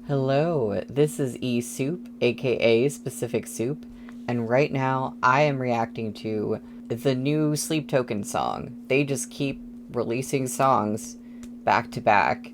Hello, this is E Soup, aka Specific Soup, and right now I am reacting to the new Sleep Token song. They just keep releasing songs back to back,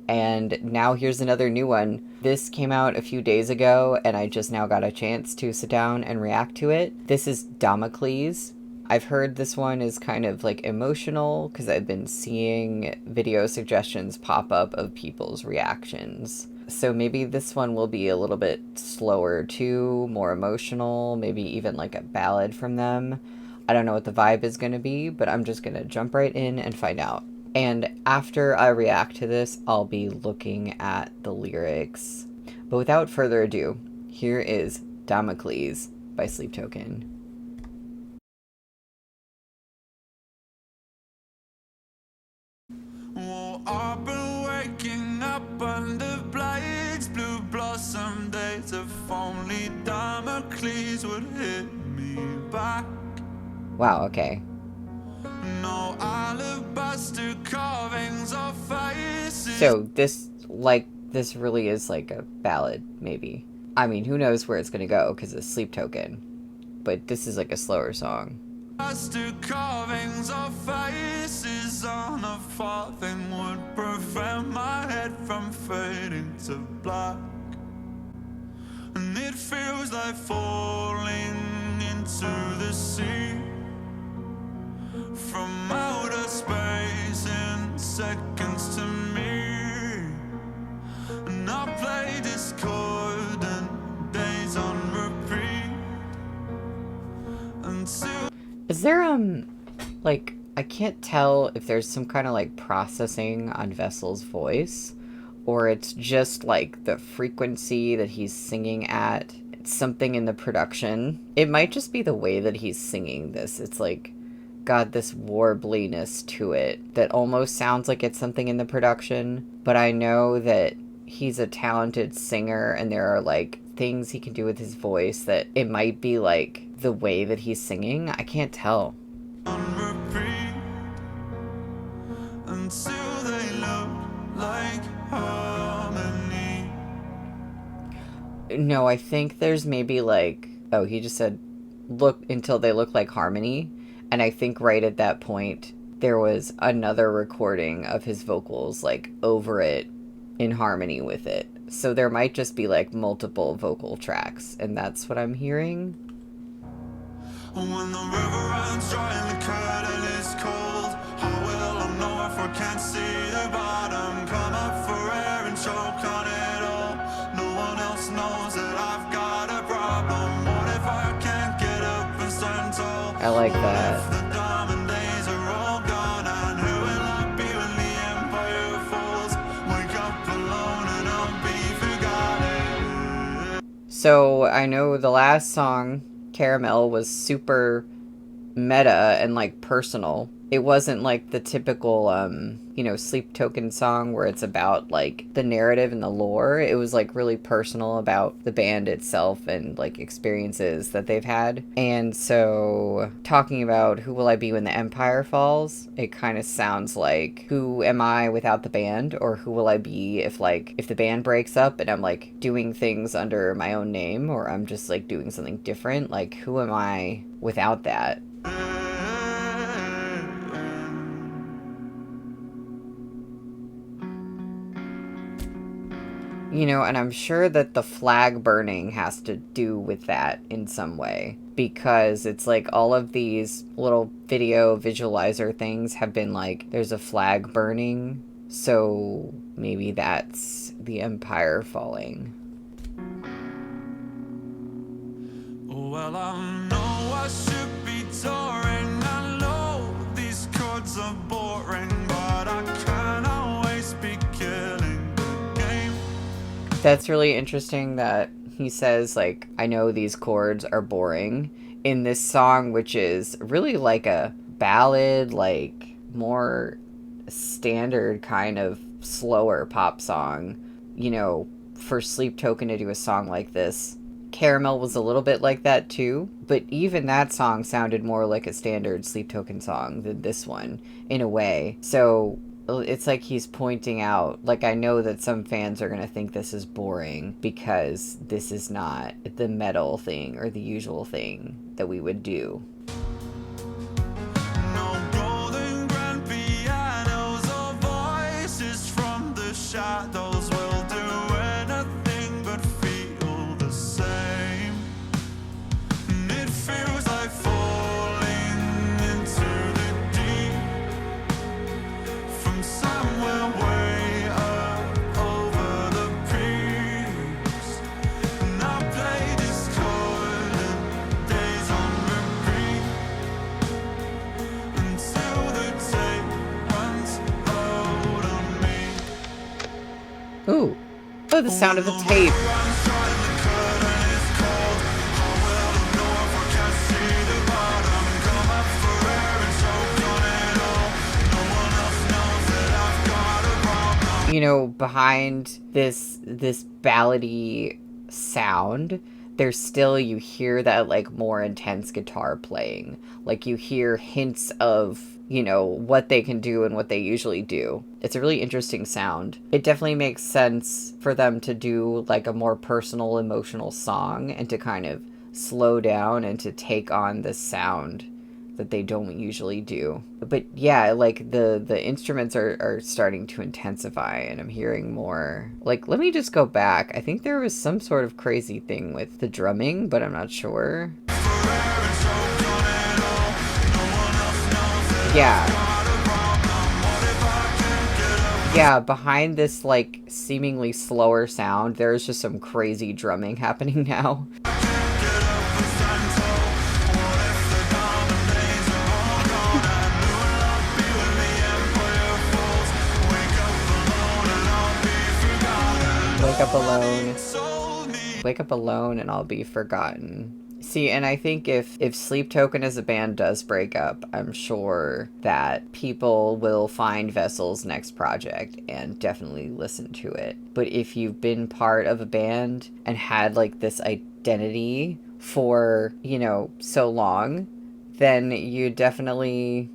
and now here's another new one. This came out a few days ago, and I just now got a chance to sit down and react to it. This is Damocles. I've heard this one is kind of like emotional because I've been seeing video suggestions pop up of people's reactions. So maybe this one will be a little bit slower too, more emotional, maybe even like a ballad from them. I don't know what the vibe is going to be, but I'm just going to jump right in and find out. And after I react to this, I'll be looking at the lyrics. But without further ado, here is Damocles by Sleep Token. Well, I've been waking up under blades, blue blossom days. If only Damocles would hit me back. Wow, okay. No alabaster carvings or faces. So this really is like a ballad, maybe. I mean, who knows where it's gonna go because it's Sleep Token. But this is like a slower song. Alabaster carvings or faces on a farthing would prevent my head from fading to black. And it feels like falling into the sea from outer space in seconds to me. And I play discordant days on repeat until Is there like I can't tell if there's some kind of like processing on Vessel's voice or it's just like the frequency that he's singing at. It's something in the production. It might just be the way that he's singing this. It's like got this warbliness to it that almost sounds like it's something in the production, but I know that he's a talented singer and there are like things he can do with his voice that it might be like the way that he's singing. I can't tell. on repeat until they look like harmony. No, I think there's maybe like, oh, he just said look until they look like harmony. And I think right at that point, there was another recording of his vocals like over it in harmony with it. So there might just be like multiple vocal tracks. And that's what I'm hearing. When the river runs dry and the curtain is cold, how will I know if I can't see the bottom? Come up for air and choke on it all. No one else knows that I've got a problem. What if I can't get up and stand tall? I like What that. if the diamond days are all gone? And who will I be when the empire falls? Wake up alone and I'll be forgotten. So I know the last song, Caramel, was super meta and like personal. It wasn't like the typical Sleep Token song where it's about like the narrative and the lore. It was like really personal about the band itself and like experiences that they've had. And so talking about who will I be when the empire falls, it kind of sounds like who am I without the band, or who will I be if the band breaks up and I'm like doing things under my own name, or I'm just like doing something different. Like who am I without that? And I'm sure that the flag burning has to do with that in some way, because it's like all of these little video visualizer things have been like, there's a flag burning, so maybe that's the empire falling. Well, I know I should be touring. I know these chords are boring, but I can't always be killing the game. That's really interesting that he says, like, I know these chords are boring in this song, which is really like a ballad, like more standard kind of slower pop song. For Sleep Token to do a song like this. Caramel was a little bit like that too, but even that song sounded more like a standard Sleep Token song than this one in a way. So it's like he's pointing out, like, I know that some fans are going to think this is boring because this is not the metal thing or the usual thing that we would do. No golden grand pianos or voices from the shadows will do anything but feel the same. And it feels like falling into the deep from somewhere way up over the peaks. And I play discordant days on repeat until the tape runs out on me. Ooh. Oh, the sound of the tape. You know, behind this ballady sound, there's still, you hear that, like, more intense guitar playing. Like, you hear hints of, you know, what they can do and what they usually do. It's a really interesting sound. It definitely makes sense for them to do, like, a more personal, emotional song and to kind of slow down and to take on the sound that they don't usually do. But yeah, like, the instruments are starting to intensify, and I'm hearing more. Like, let me just go back. I think there was some sort of crazy thing with the drumming, but I'm not sure. Yeah, behind this, like, seemingly slower sound, there's just some crazy drumming happening now. Wake up alone. Wake up alone and I'll be forgotten. See, and I think if Sleep Token as a band does break up, I'm sure that people will find Vessel's next project and definitely listen to it. But if you've been part of a band and had, like, this identity for, you know, so long, then you definitely,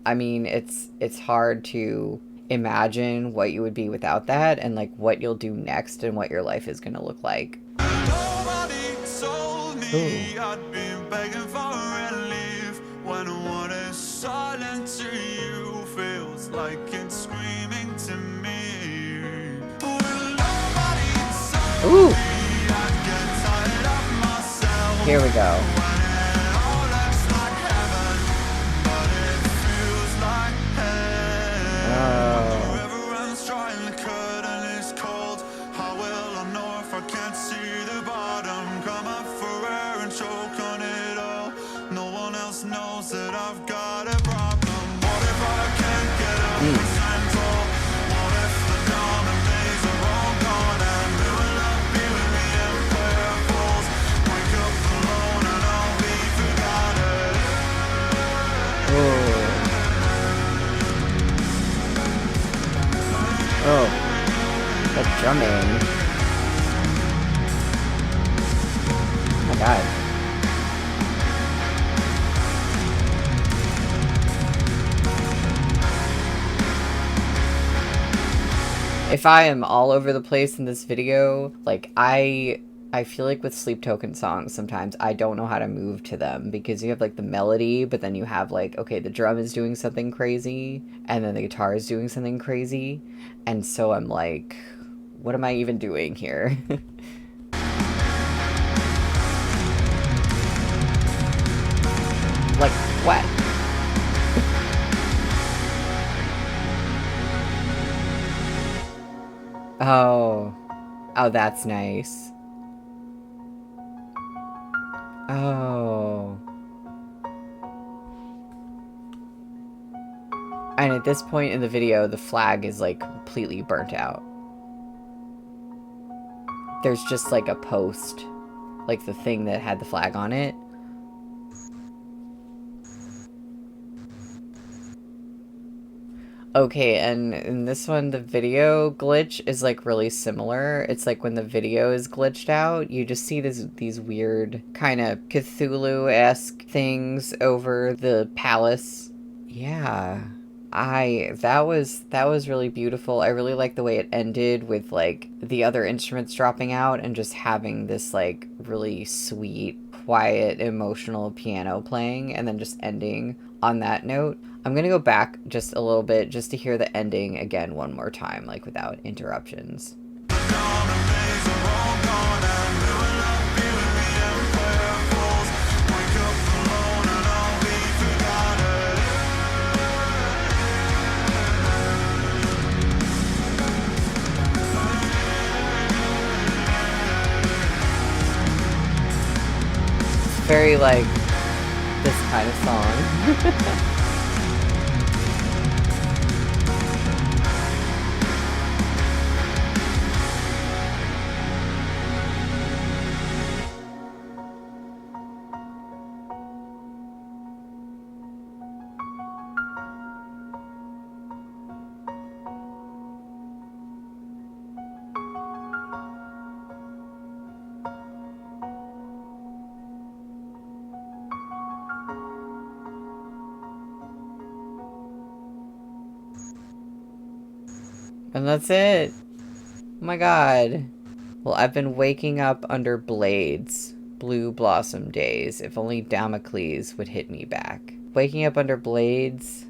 I mean, it's hard to imagine what you would be without that, and, like, what you'll do next and what your life is gonna look like. Nobody told me Ooh. I'd been begging for relief when what is silent to you feels like it's screaming to me. Well, nobody told Ooh. me I'd get tired of myself. Here we go. When it all looks like heaven, but it feels like hell. The river runs dry and the curtain is cold. How will I know if I can't see the bottom? Come up for air and choke on it all. No one else knows that I've got a problem. What if I can't get up and stand tall? What if the diamond days are all gone? And who will I be when the empire falls? Wake up alone and I'll be forgotten. Ooh. Oh, the drumming. Oh my god. If I am all over the place in this video, like, I feel like with Sleep Token songs, sometimes I don't know how to move to them because you have, like, the melody, but then you have, like, okay, the drum is doing something crazy, and then the guitar is doing something crazy, and so I'm like, what am I even doing here? Like, what? Oh. Oh, that's nice. Oh. And at this point in the video, the flag is, like, completely burnt out. There's just, like, a post. Like, the thing that had the flag on it. Okay, and in this one, the video glitch is, like, really similar. It's like when the video is glitched out, you just see these weird kind of Cthulhu-esque things over the palace. Yeah. That was really beautiful. I really like the way it ended with like the other instruments dropping out and just having this like really sweet, quiet, emotional piano playing and then just ending on that note. I'm going to go back just a little bit just to hear the ending again one more time, like without interruptions. It's very like this kind of song. And that's it. Oh my god. Well, I've been waking up under blades. Blue blossom days. If only Damocles would hit me back. Waking up under blades.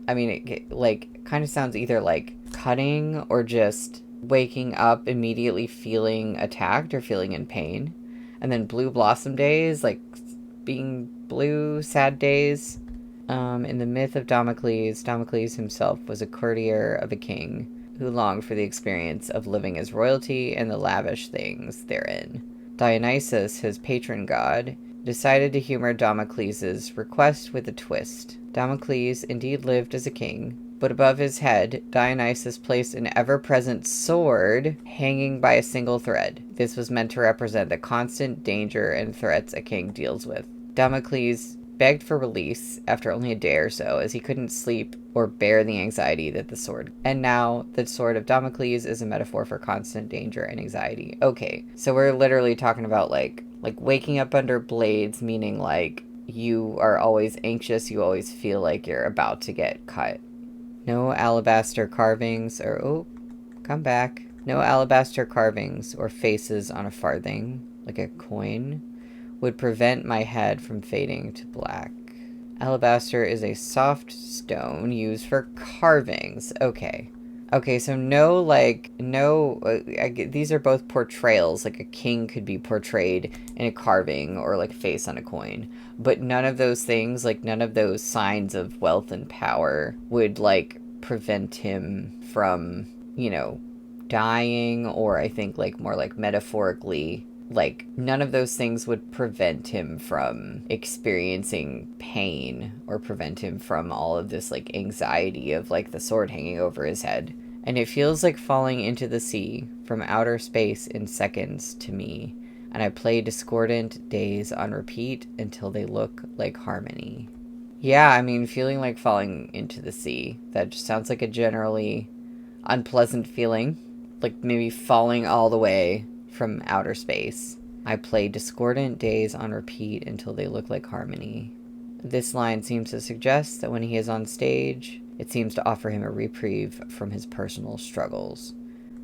I mean, it like kind of sounds either like cutting or just waking up immediately feeling attacked or feeling in pain. And then blue blossom days, like being blue, sad days. In the myth of Damocles, Damocles himself was a courtier of a king who longed for the experience of living as royalty and the lavish things therein. Dionysus, his patron god, decided to humor Damocles' request with a twist. Damocles indeed lived as a king, but above his head, Dionysus placed an ever-present sword hanging by a single thread. This was meant to represent the constant danger and threats a king deals with. Damocles begged for release after only a day or so, as he couldn't sleep or bear the anxiety that the sword. And now, the sword of Damocles is a metaphor for constant danger and anxiety. Okay, so we're literally talking about like waking up under blades, meaning like you are always anxious, you always feel like you're about to get cut. No alabaster carvings or come back. No alabaster carvings or faces on a farthing, like a coin, would prevent my head from fading to black. Alabaster is a soft stone used for carvings. Okay. Okay, so these are both portrayals. Like a king could be portrayed in a carving or like a face on a coin. But none of those things, like none of those signs of wealth and power would like prevent him from, dying, or I think like more like metaphorically, like none of those things would prevent him from experiencing pain or prevent him from all of this like anxiety of like the sword hanging over his head. And it feels like falling into the sea from outer space in seconds to me, and I play discordant days on repeat until they look like harmony. Yeah, I mean, feeling like falling into the sea, that just sounds like a generally unpleasant feeling, like maybe falling all the way from outer space. I play discordant days on repeat until they look like harmony. This line seems to suggest that when he is on stage, it seems to offer him a reprieve from his personal struggles.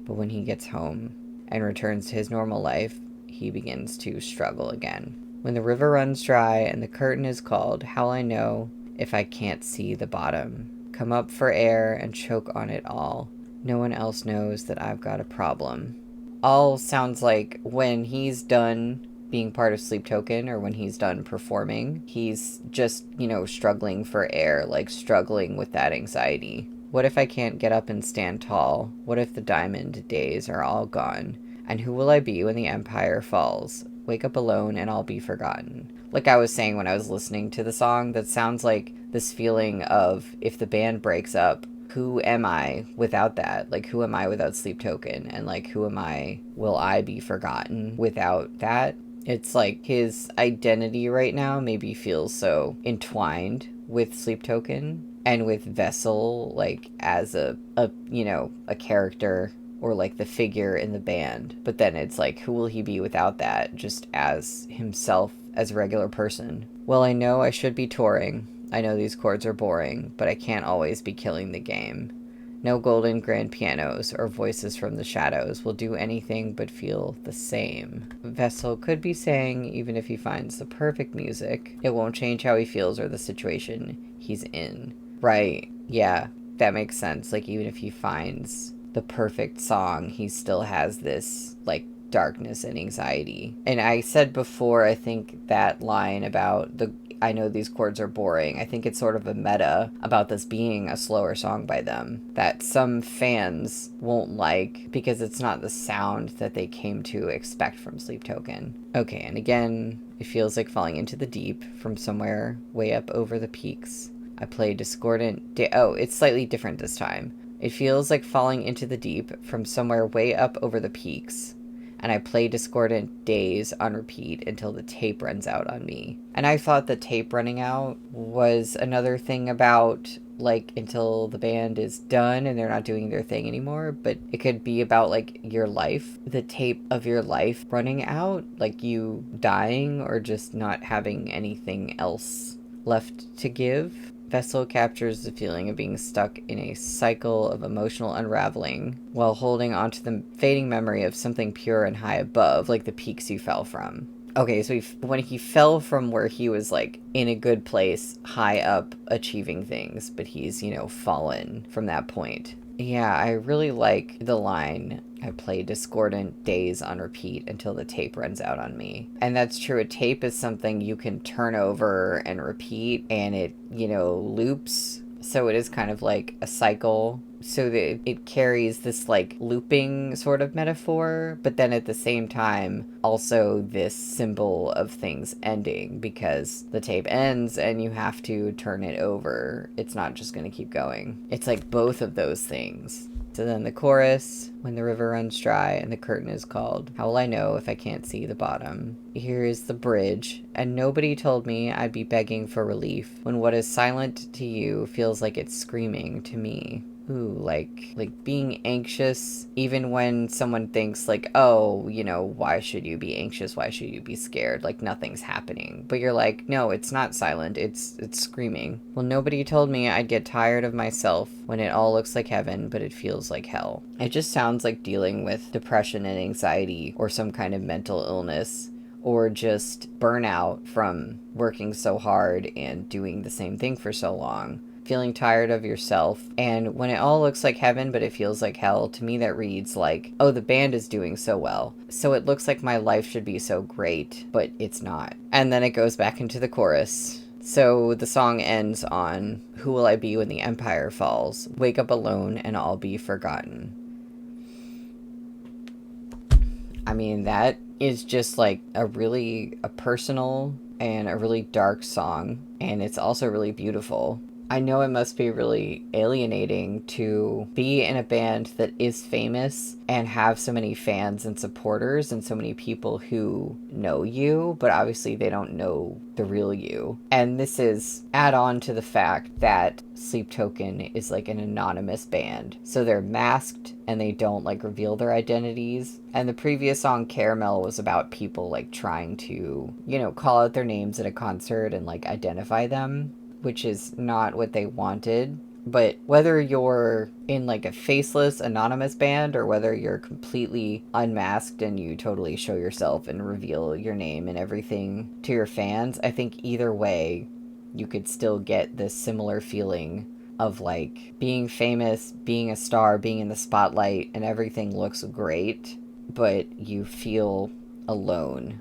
But when he gets home and returns to his normal life, he begins to struggle again. When the river runs dry and the curtain is called, how'll I know if I can't see the bottom? Come up for air and choke on it all. No one else knows that I've got a problem. All sounds like when he's done being part of Sleep Token or when he's done performing, he's just, struggling for air, like struggling with that anxiety. What if I can't get up and stand tall? What if the diamond days are all gone? And who will I be when the empire falls? Wake up alone and I'll be forgotten. Like I was saying when I was listening to the song, that sounds like this feeling of if the band breaks up, who am I without that? Like, who am I without Sleep Token? And, like, will I be forgotten without that? It's like his identity right now maybe feels so entwined with Sleep Token and with Vessel, like, as a character or, like, the figure in the band. But then it's like, who will he be without that? Just as himself, as a regular person. Well, I know I should be touring. I know these chords are boring, but I can't always be killing the game. No golden grand pianos or voices from the shadows will do anything but feel the same. Vessel could be saying, even if he finds the perfect music, it won't change how he feels or the situation he's in. Right, yeah, that makes sense. Like, even if he finds the perfect song, he still has this, like, darkness and anxiety. And I said before, I think that line about I know these chords are boring, I think it's sort of a meta about this being a slower song by them that some fans won't like because it's not the sound that they came to expect from Sleep Token. Okay, and again, it feels like falling into the deep from somewhere way up over the peaks. I play discordant oh, it's slightly different this time. It feels like falling into the deep from somewhere way up over the peaks, and I play discordant days on repeat until the tape runs out on me. And I thought the tape running out was another thing about, like, until the band is done and they're not doing their thing anymore, but it could be about, like, your life, the tape of your life running out, like you dying or just not having anything else left to give. Vessel captures the feeling of being stuck in a cycle of emotional unraveling while holding onto the fading memory of something pure and high above, like the peaks you fell from. Okay, so when he fell from where he was, like, in a good place, high up, achieving things, but he's, fallen from that point. Yeah, I really like the line, I play discordant days on repeat until the tape runs out on me. And that's true. A tape is something you can turn over and repeat, and it, loops. So it is kind of like a cycle. So that it carries this, like, looping sort of metaphor, but then at the same time, also this symbol of things ending, because the tape ends and you have to turn it over. It's not just going to keep going. It's like both of those things. So then the chorus, when the river runs dry and the curtain is called, how will I know if I can't see the bottom? Here is the bridge, and nobody told me I'd be begging for relief when what is silent to you feels like it's screaming to me. Ooh, like being anxious, even when someone thinks, like, oh, why should you be anxious? Why should you be scared? Like, nothing's happening. But you're like, no, it's not silent. It's screaming. Well, nobody told me I'd get tired of myself when it all looks like heaven, but it feels like hell. It just sounds like dealing with depression and anxiety or some kind of mental illness, or just burnout from working so hard and doing the same thing for so long. Feeling tired of yourself, and when it all looks like heaven but it feels like hell, to me that reads like, oh, the band is doing so well, so it looks like my life should be so great, but it's not. And then it goes back into the chorus. So the song ends on, who will I be when the empire falls? Wake up alone and I'll be forgotten. I mean, that is just like a personal and a really dark song, and it's also really beautiful. I know it must be really alienating to be in a band that is famous and have so many fans and supporters and so many people who know you, but obviously they don't know the real you. And this is add on to the fact that Sleep Token is like an anonymous band. So they're masked and they don't like reveal their identities. And the previous song, Caramel, was about people like trying to, call out their names at a concert and like identify them, which is not what they wanted. But whether you're in like a faceless anonymous band or whether you're completely unmasked and you totally show yourself and reveal your name and everything to your fans, I think either way you could still get this similar feeling of like being famous, being a star, being in the spotlight, and everything looks great, but you feel alone.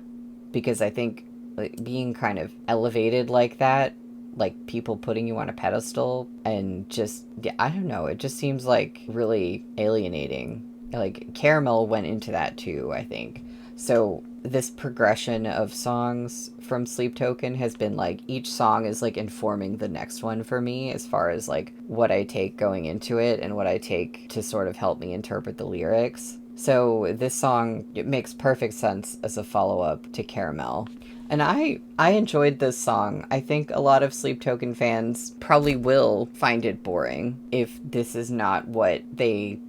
Because I think like, being kind of elevated like that, like people putting you on a pedestal, and just, I don't know, it just seems like really alienating. Like Caramel went into that too, I think. So this progression of songs from Sleep Token has been like, each song is like informing the next one for me as far as like what I take going into it and what I take to sort of help me interpret the lyrics. So this song, it makes perfect sense as a follow-up to Caramel. And I enjoyed this song. I think a lot of Sleep Token fans probably will find it boring if this is not what they,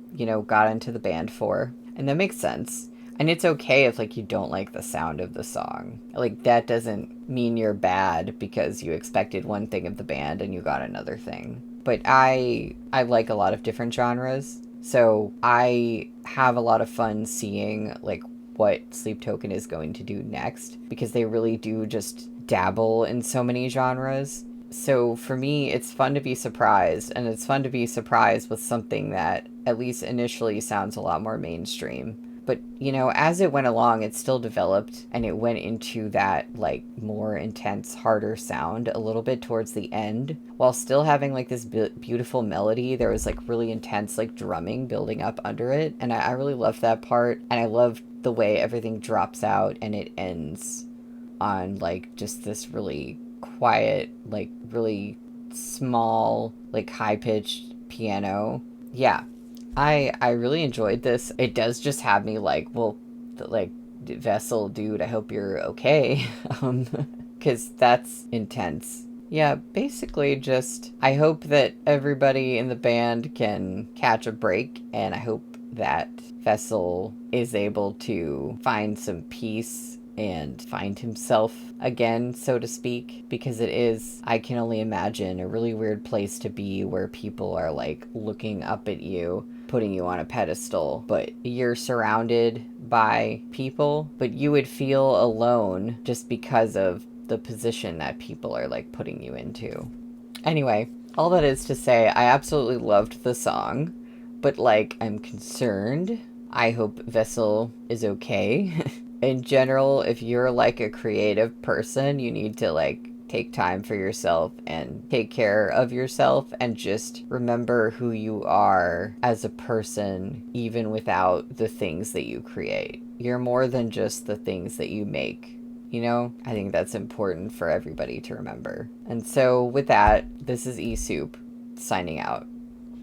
got into the band for. And that makes sense. And it's okay if like you don't like the sound of the song. Like that doesn't mean you're bad because you expected one thing of the band and you got another thing. But I like a lot of different genres. So I have a lot of fun seeing like what Sleep Token is going to do next because they really do just dabble in so many genres. So for me, it's fun to be surprised, and it's fun to be surprised with something that at least initially sounds a lot more mainstream. But, you know, as it went along, it still developed and it went into that, like, more intense, harder sound a little bit towards the end, while still having, like, this beautiful melody. There was, like, really intense, like, drumming building up under it. And I really loved that part. And I loved the way everything drops out and it ends on, like, just this really quiet, like, really small, like, high-pitched piano. Yeah, I really enjoyed this. It does just have me like, well, like, Vessel, dude, I hope you're okay. Because that's intense. Yeah, basically just, I hope that everybody in the band can catch a break, and I hope that Vessel is able to find some peace and find himself again, so to speak, because it is, I can only imagine, a really weird place to be where people are like looking up at you, putting you on a pedestal, but you're surrounded by people, but you would feel alone just because of the position that people are like putting you into. Anyway, all that is to say, I absolutely loved the song, but like, I'm concerned. I hope Vessel is okay. In general, if you're like a creative person, you need to like take time for yourself and take care of yourself and just remember who you are as a person, even without the things that you create. You're more than just the things that you make. You know, I think that's important for everybody to remember. And so with that, this is eSoup signing out.